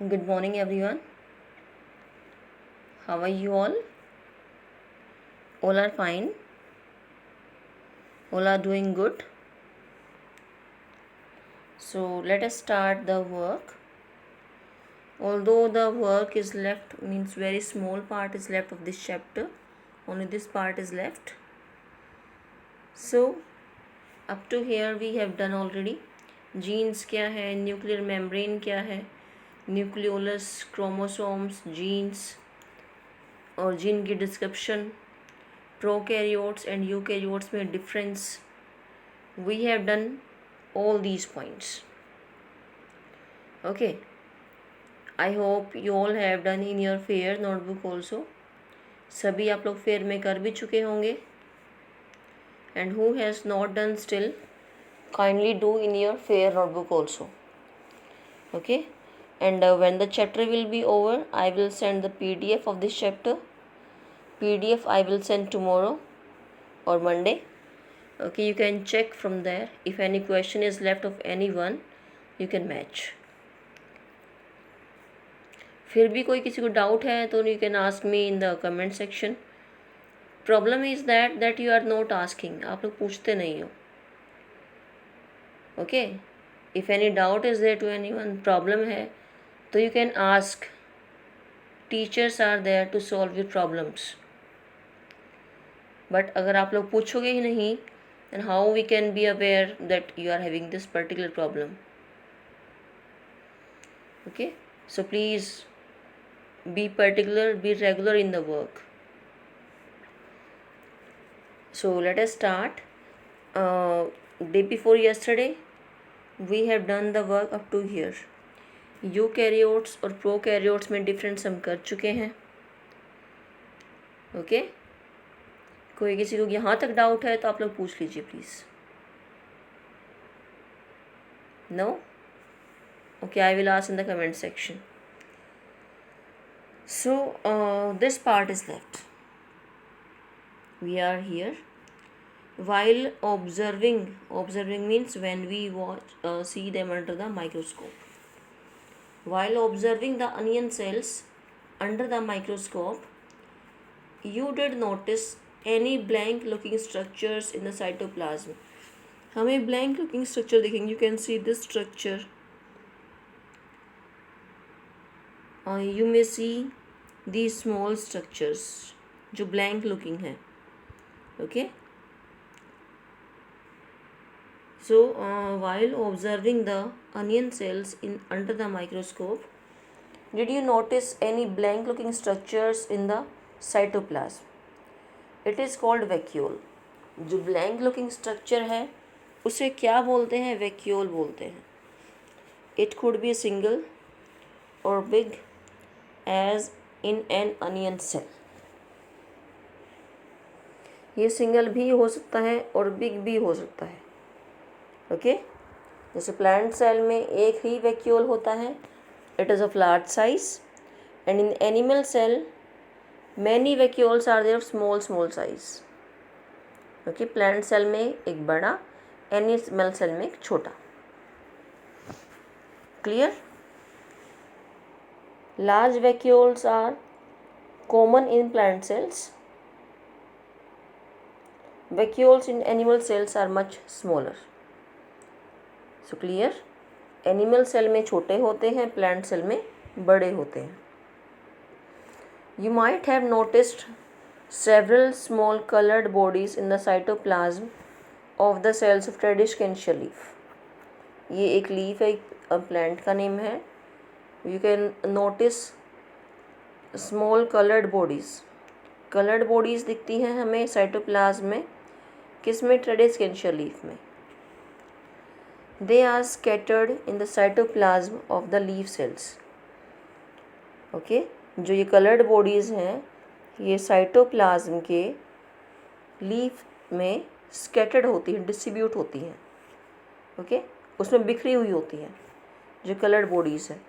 Good morning, everyone. How are you all? All are fine. All are doing good. So let us start the work. Although the work is left, means very small part is left of this chapter. Only this part is left. So up to here we have done already. Genes क्या है, nuclear membrane क्या है, nucleolus, chromosomes, jeans और gene की description, prokaryotes and eukaryotes में difference. We have done all these points. Okay, I hope you all have done in your fair notebook also. सभी आप लोग फेयर में कर भी चुके होंगे. And who has not done still, kindly do in your fair notebook also. Okay, and when the chapter will be over, I will send the PDF of this chapter. PDF I will send tomorrow or Monday. Okay, you can check from there. If any question is left of anyone, you can match. फिर भी कोई किसी को doubt है तो you can ask me in the comment section. Problem is that you are not asking. आप लोग पूछते नहीं हो. Okay, if any doubt is there to anyone, problem है तो you can ask. Teachers are there to solve your problems. But अगर आप लोग पूछोगे ही नहीं, then how we can be aware that you are having this particular problem. Okay, so please be particular, be regular in the work. So let us start. Day before yesterday we have done the work up to here. Eukaryotes और prokaryotes में difference हम कर चुके हैं. Okay, कोई किसी को यहाँ तक डाउट है तो आप लोग पूछ लीजिए please. No? Okay, I will ask in the comment section. So this part is left. We are here. While observing means when we watch, see them under the microscope. While observing the onion cells under the microscope, you did notice any blank looking structures in the cytoplasm. हमें blank looking structure दिखेंगे. You can see this structure. You may see these small structures जो blank looking है. Okay, so while observing the onion cells in under the microscope, did you notice any blank looking structures in the cytoplasm? It is called vacuole. जो blank looking structure है उसे क्या बोलते हैं? vacuole बोलते हैं. It could be single or big as in an onion cell. ये single भी हो सकता है और बिग भी हो सकता है. ओके, जैसे प्लांट सेल में एक ही वैक्यूल होता है, it is of large size. And in animal cell many vacuoles are there of small size. Okay, plant cell में एक बड़ा, एनिमल सेल में एक छोटा. Clear? Large vacuoles are common in plant cells. Vacuoles in animal cells are much smaller. So clear? Animal cell में छोटे होते हैं, plant cell में बड़े होते हैं. You might have noticed several small colored bodies in the cytoplasm of the cells of Tradescantia leaf. ये एक leaf है, एक plant का name है. You can notice small colored bodies. colored bodies दिखती हैं हमें साइटोप्लाज्म में. किस में? Tradescantia leaf में. They are scattered in the cytoplasm of the leaf cells. Okay, जो ये colored bodies हैं ये साइटोप्लाज्म के लीफ में scattered होती हैं, distribute होती हैं. Okay, उसमें बिखरी हुई होती हैं जो colored bodies है.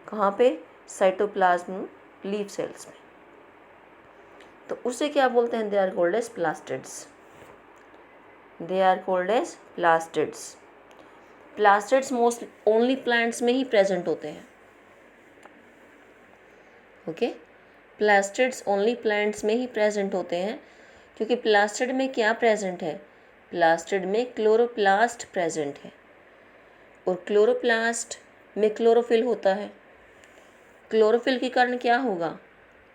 कहाँ पे? साइटोप्लाज्म लीफ सेल्स में. तो उसे क्या बोलते हैं? They are called as plastids. They are called as plastids. Plastids most only plants में ही प्रेजेंट होते हैं. ओके। प्लास्टिड्स ओनली प्लांट्स में ही प्रेजेंट होते हैं, क्योंकि प्लास्टिड में क्या प्रेजेंट है, प्लास्टिड में क्लोरोप्लास्ट प्रेजेंट है, और क्लोरोप्लास्ट में क्लोरोफिल होता है। क्लोरोफिल के कारण क्या होगा,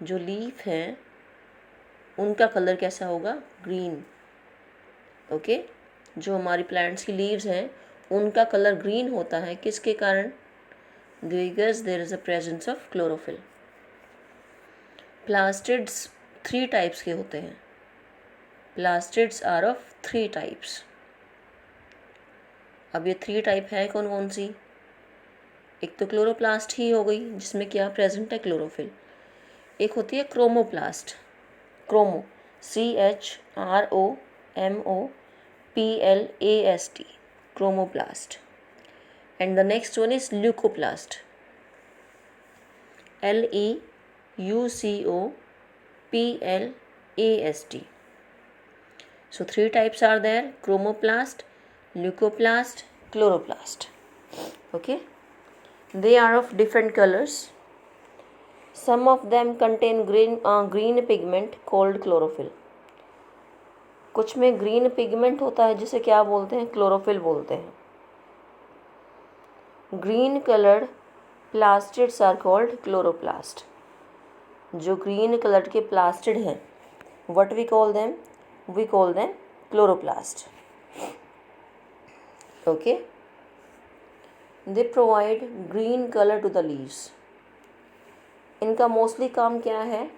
जो लीफ हैं उनका कलर कैसा होगा, ग्रीन। ओके, जो हमारी प्लांट्स की लीव्स हैं उनका कलर ग्रीन होता है, किसके कारण, because there is a presence of chlorophyll. Plastids 3 types के होते हैं। Plastids are of 3 types. अब ये 3 टाइप है कौन कौन सी, एक तो क्लोरोप्लास्ट ही हो गई जिसमें क्या प्रेजेंट है, क्लोरोफिल। एक होती है chromoplast, chromo, CHROMOPLAST, chromoplast. And the next one is leucoplast, LEUCOPLAST. So 3 types are there, chromoplast, leucoplast, chloroplast. Okay, they are of different colors. Some of them contain green pigment called chlorophyll. कुछ में green pigment होता है जिसे क्या बोलते हैं, chlorophyll बोलते हैं। Green coloured plastids are called chloroplast. जो ग्रीन कलर के प्लास्टिड हैं, what we call them, we call them chloroplast. Okay, they provide green colour to the leaves. इनका मोस्टली काम क्या है,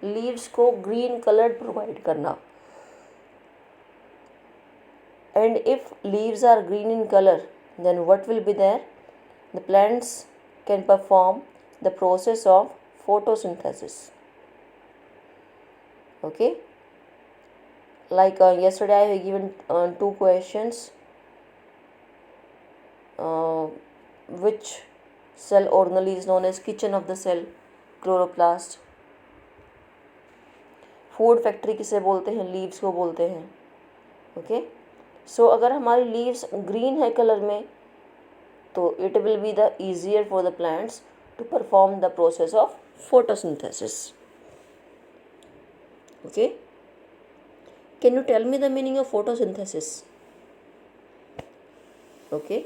लीव्स को ग्रीन कलर प्रोवाइड करना। And if leaves are green in colour, then what will be there, the plants can perform the process of photosynthesis. Okay, like yesterday I have given 2 questions, which cell organelle is known as kitchen of the cell, chloroplast. Food factory किसे बोलते हैं, leaves को बोलते हैं। Okay, सो अगर हमारी leaves green है colour में, तो it will be the easier for the plants to perform the process of photosynthesis. Okay, can you tell me the meaning of photosynthesis? Okay,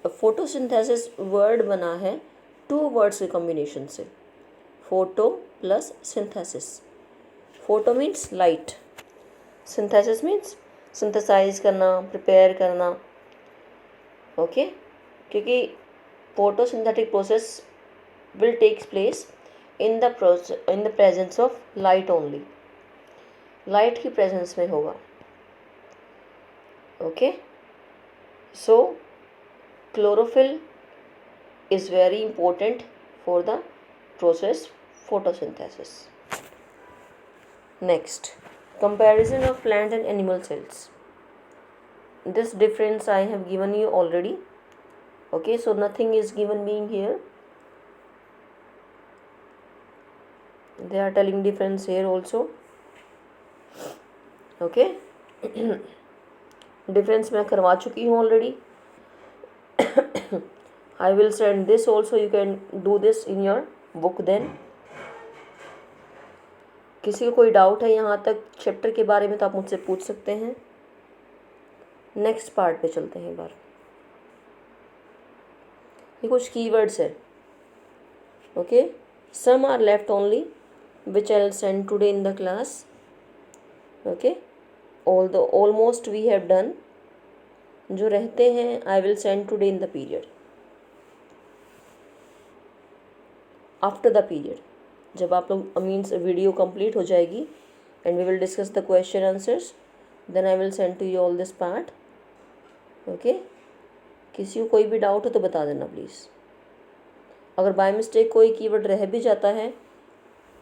photosynthesis word बना है 2 वर्ड्स के combination से, photo plus synthesis. Photo means light, synthesis means synthesize करना, prepare करना। Okay, क्योंकि photosynthetic process will takes place in the presence of light only, light की presence में होगा। Okay, so chlorophyll is very important for the process photosynthesis. Next, comparison of plant and animal cells. This difference I have given you already. Okay, so nothing is given being here. They are telling difference here also. Okay, difference मैं करवा चुकी हूँ already. I will send this also, you can do this in your book then. किसी को कोई doubt है यहाँ तक चैप्टर के बारे में तो आप मुझसे पूछ सकते हैं। नेक्स्ट पार्ट पे चलते हैं एक बार। ये कुछ कीवर्ड्स है। Okay, some are left only which I will send today in the class. Okay, almost we have done. जो रहते हैं I will send today in the period, after the period, जब आप लोग मीन्स वीडियो कंप्लीट हो जाएगी and we will discuss the question answers, then I will send to you all this part. Okay, किसी को कोई भी डाउट हो तो बता देना प्लीज़। अगर बाय मिस्टेक कोई कीवर्ड रह भी जाता है,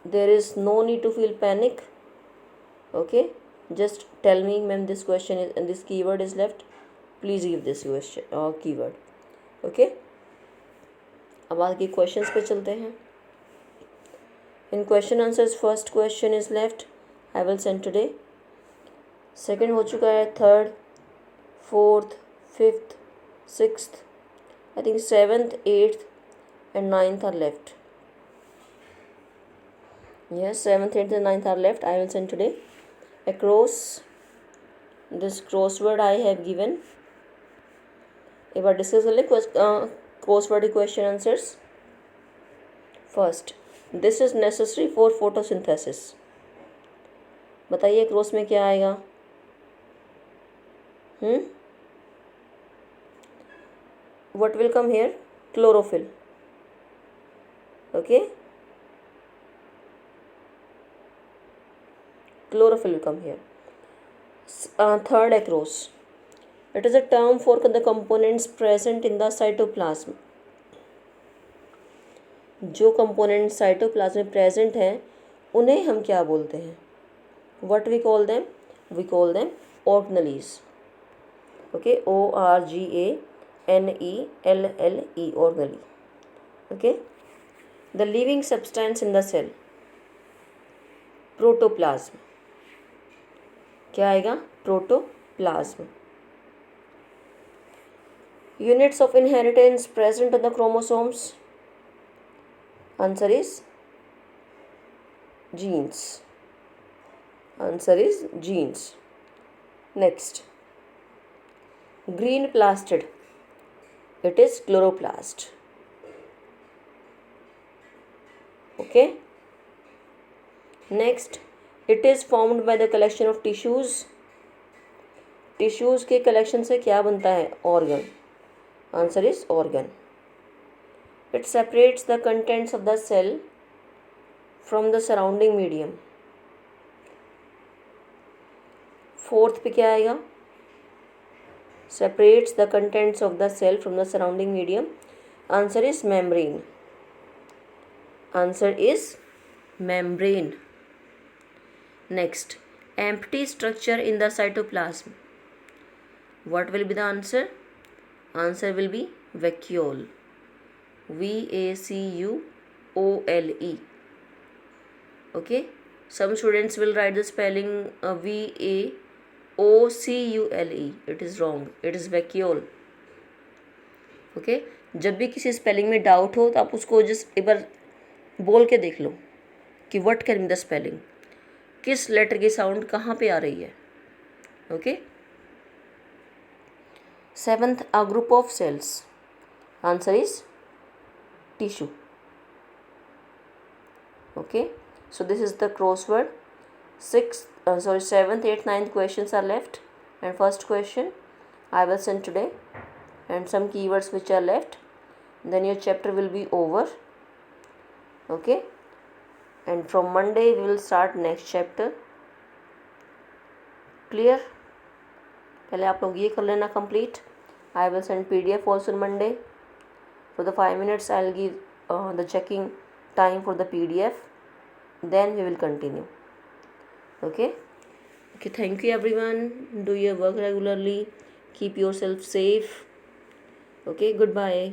there is no need to feel panic. Okay, just tell me ma'am this question is, this keyword is left, please give this keyword. Okay, अब आगे क्वेश्चंस पे चलते हैं। इन question answers first question is left, I will send today. Second हो चुका है, third, fourth, fifth, sixth, I think seventh, eighth and ninth are left. Yes, 7th, 8th and 9th are left. I will send today. Across this crossword I have given. एक बार discuss कर ले crossword question answers. First, this is necessary for photosynthesis. बताइए cross में क्या आएगा. what will come here? Chlorophyll. Okay, chlorophyll will come here. Third, across, it is a term for the components present in the cytoplasm. जो component cytoplasm में present हैं उन्हें हम क्या बोलते हैं? What we call them? We call them organelles. Okay, ORGANELLE, organelle. Okay, the living substance in the cell, protoplasm. क्या आएगा? Protoplasm. Units of inheritance present in the chromosomes. Answer is genes. Answer is genes. Next, green plastid, it is chloroplast. Okay. Next, it is formed by the collection of tissues. Tissues के collection से क्या बनता है? Organ. Answer is organ. It separates the contents of the cell from the surrounding medium. Fourth पे क्या आएगा? Separates the contents of the cell from the surrounding medium. Answer is membrane. Answer is membrane. Next, empty structure in the cytoplasm. What will be the answer? Answer will be vacuole. VACUOLE. Okay, some students will write the spelling VAOCULE. It is wrong. It is vacuole. Okay, जब भी किसी spelling में doubt हो तो आप उसको just एक बार बोल के देख लो कि what can be the spelling, किस लेटर की साउंड कहाँ पे आ रही है. Okay. Seventh, a group of cells. Answer is tissue. Okay, so this is the crossword. 7th, 8th, 9th questions are left, and first question I will send today, and some keywords which are left, then your chapter will be over. Okay, and from Monday we will start next chapter. Clear? पहले आप लोग ये कर लेना complete. I will send PDF also on Monday. For the 5 minutes I'll give the checking time for the PDF, then we will continue. Okay, thank you everyone. Do your work regularly, keep yourself safe. Okay, goodbye.